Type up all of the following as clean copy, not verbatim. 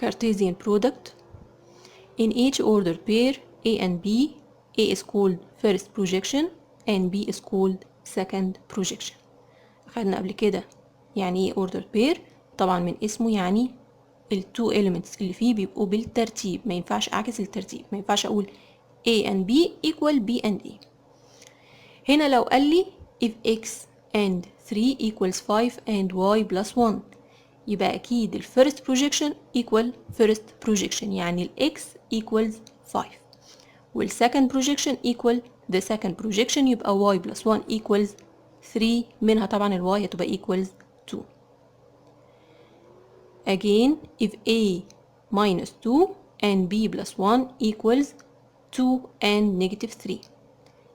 Cartesian product. In each ordered pair A and B, A is called first projection and B is called second projection. أخدنا قبل كده يعني ايه ordered pair. طبعا من اسمه يعني ال two elements اللي فيه بيبقوا بالترتيب، ما ينفعش أعكس الترتيب، ما ينفعش أقول A and B equal B and A. هنا لو قال لي if X and 3 equals 5 and Y plus 1 يبقى أكيد ال first projection equal first projection، يعني ال X equals 5 وال second projection equal the second projection، يبقى Y plus 1 equals 3، منها طبعا ال Y هتبقى equals 2. Again if A minus 2 and B plus 1 equals 2 and negative 3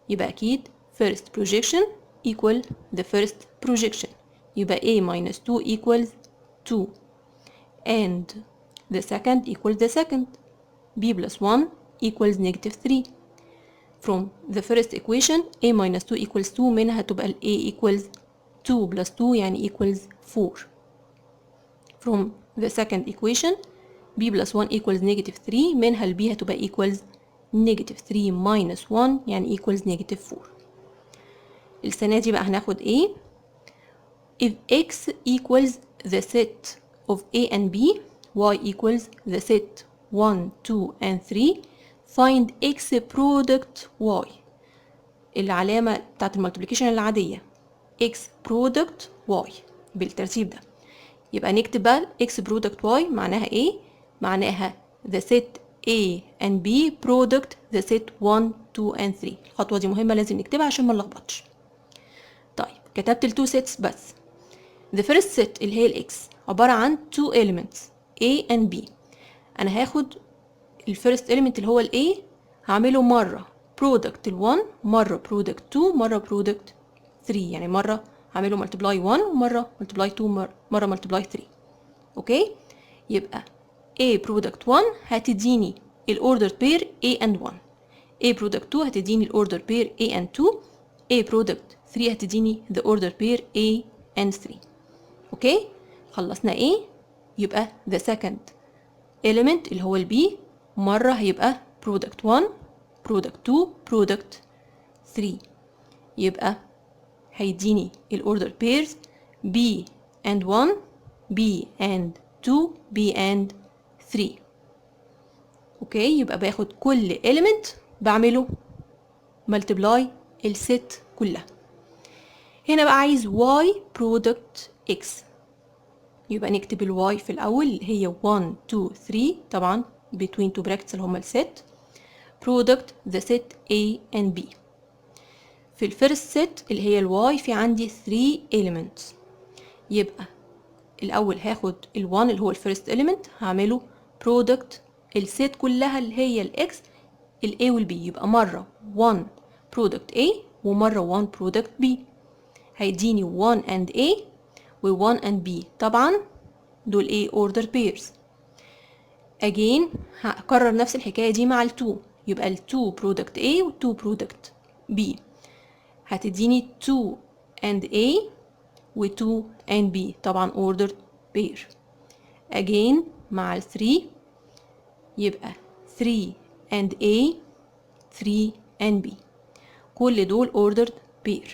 يبقى أكيد first projection equal the first projection، يبقى A minus 2 equals 2 and the second equals the second. B plus 1 equals negative 3. From the first equation A minus 2 equals 2، منها تبقى ال A equals 2 plus 2 يعني equals 4. From the second equation B plus 1 equals negative 3، منها ال B هتبقى equals negative 3 minus 1 يعني equals negative 4. السنة دي بقى هناخد ايه؟ if X equals the set of A and B, Y equals the set 1, 2 and 3, find X product Y. العلامة بتاعت المالتيبليكيشن العادية X product Y بالترتيب ده. يبقى نكتب بقى X product Y معناها ايه؟ معناها the set A and B product the set 1, 2 and 3. الخطوة دي مهمة لازم نكتبها عشان ما نلخبطش. طيب كتبت ال two sets بس. The first set اللي هي ال X عبارة عن two elements A and B. أنا هاخد ال first element اللي هو ال A هعمله مرة product ال 1 مرة product 2 مرة product 3، يعني مرة هعمله multiply 1 ومرة multiply 2 مرة multiply 3. أوكي؟ يبقى A product 1 هتديني ال ordered pair A and 1. A product 2 هتديني ال ordered pair A and 2. A product 3 هتديني the ordered pair A and 3. اوكي خلصنا ايه؟ يبقى the second element اللي هو ال B مرة هيبقى product 1 product 2 product 3، يبقى هيديني ال ordered pairs B and 1 B and 2 B and 3. اوكي يبقى باخد كل element بعمله multiply الست كلها. هنا بقى عايز Y product X، يبقى نكتب ال Y في الأول اللي هي 1 2 3 طبعا between two brackets اللي هما الست product the set A and B. في الفيرست set اللي هي ال Y في عندي 3 elements، يبقى الأول هاخد ال 1 اللي هو الفيرست element هعمله product الست كلها اللي هي ال X ال A وال B، يبقى مرة 1 product A ومرة 1 product B، هيديني 1 and A و 1 and B طبعا دول A order pairs. again هكرر نفس الحكاية دي مع ال 2، يبقى ال 2 product A و 2 product B هتديني 2 and A و 2 and B طبعا ordered pair. again مع ال 3 يبقى 3 and A 3 and B كل دول ordered pair.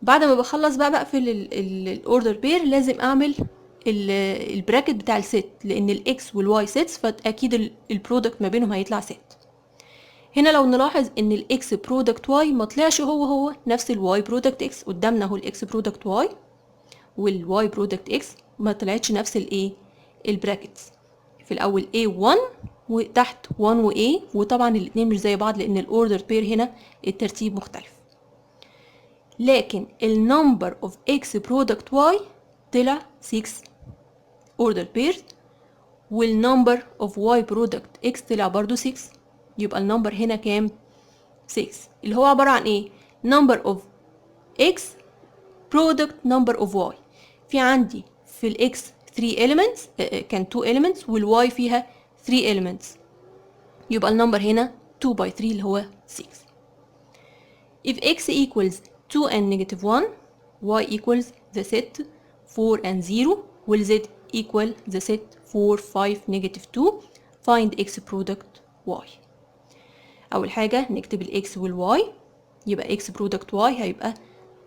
بعد ما بخلص بقى في الاوردر بير لازم اعمل البراكت بتاع الست، لان الاكس والواي سيتس فاكيد البرودكت ما بينهم هيطلع ست. هنا لو نلاحظ ان الاكس برودكت واي ما طلعش هو نفس الواي برودكت اكس، قدامنا اهو الاكس برودكت واي والواي برودكت اكس ما طلعتش نفس الايه البراكتس. في الاول A1 وتحت 1 و A، وطبعا الاثنين مش زي بعض لان الاوردر بير هنا الترتيب مختلف. لكن ال number of X product Y طلع 6 order pairs، وال number of Y product X طلع برضو 6، يبقى ال number هنا كام؟ 6 اللي هو عبارة عن ايه؟ number of X product number of Y. في عندي في ال X 3 elements كان 2 elements وال Y فيها 3 elements، يبقى ال number هنا 2 by 3 اللي هو 6. if X equals 2 and negative 1 Y equals the set 4 and 0 وال Z equal the set 4 5 negative 2. find x product y. أول حاجة نكتب ال x وال y، يبقى x product y هيبقى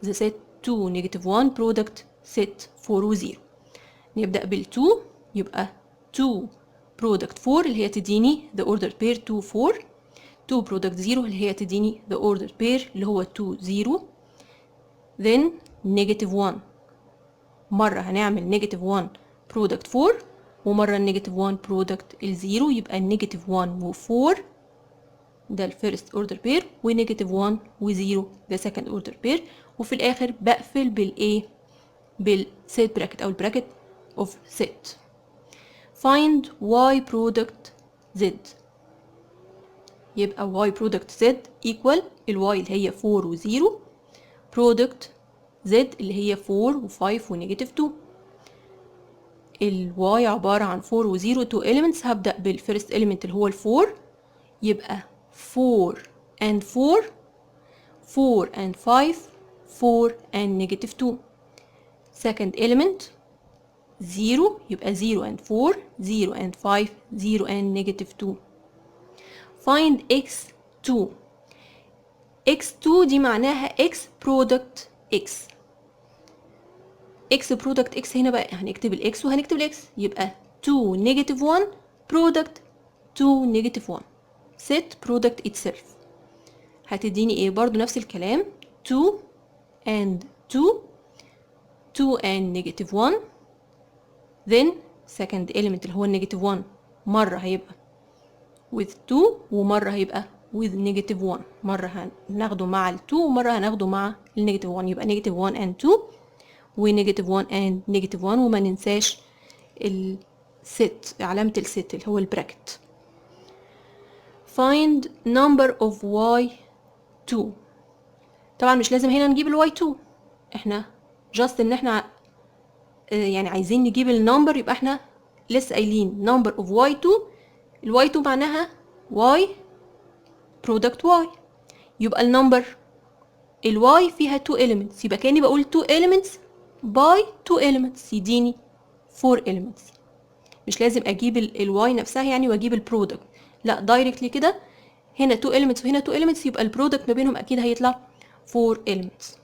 the set 2 negative 1 product set 4 و 0. نبدأ بال 2، يبقى 2 product 4 اللي هي تديني the order pair 2 4. 2 product 0 اللي هي تديني the order pair اللي هو 2 0. then negative 1، مرة هنعمل negative 1 product 4 ومرة negative 1 product ال 0، يبقى negative 1 و 4 ده ال first order pair و negative 1 و 0 ده second order pair. وفي الآخر بقفل بالإيه؟ بالset bracket أو البراكت of set. find y product z. يبقى y product z equal ال y اللي هي 4 و 0 product z اللي هي 4 و 5 و negative 2. ال y عبارة عن 4 و 0 2 elements. هبدأ بالفيرست element اللي هو ال 4، يبقى 4 and 4 4 and 5 4 and negative 2. second element 0، يبقى 0 and 4 0 and 5 0 and negative 2. find x2. x2 دي معناها x product x. x product x هنا بقى هنكتب ال x وهنكتب ال x، يبقى 2 negative 1 product 2 negative 1 set product itself. هتديني ايه؟ برضو نفس الكلام 2 and 2 2 and negative 1. then second element اللي هو negative 1 مرة هيبقى with 2 ومرة هيبقى with negative 1. مرة هناخده مع ال 2 ومرة هناخده مع ال negative 1، يبقى negative 1 and 2 و negative 1 and negative 1. وما ننساش الست، علامة الست اللي هو البراكت. find number of y2. طبعا مش لازم هنا نجيب ال y2، احنا just ان احنا يعني عايزين نجيب النمبر، يبقى احنا لسه قايلين number of y2. ال y2 معناها y product y، يبقى النمبر ال y فيها 2 elements، يبقى كأني بقول 2 elements by 2 elements يديني 4 elements. مش لازم اجيب ال y نفسها يعني واجيب البرودكت، لا دايركتلي كده هنا 2 elements وهنا 2 elements، يبقى البرودكت ما بينهم اكيد هيطلع 4 elements.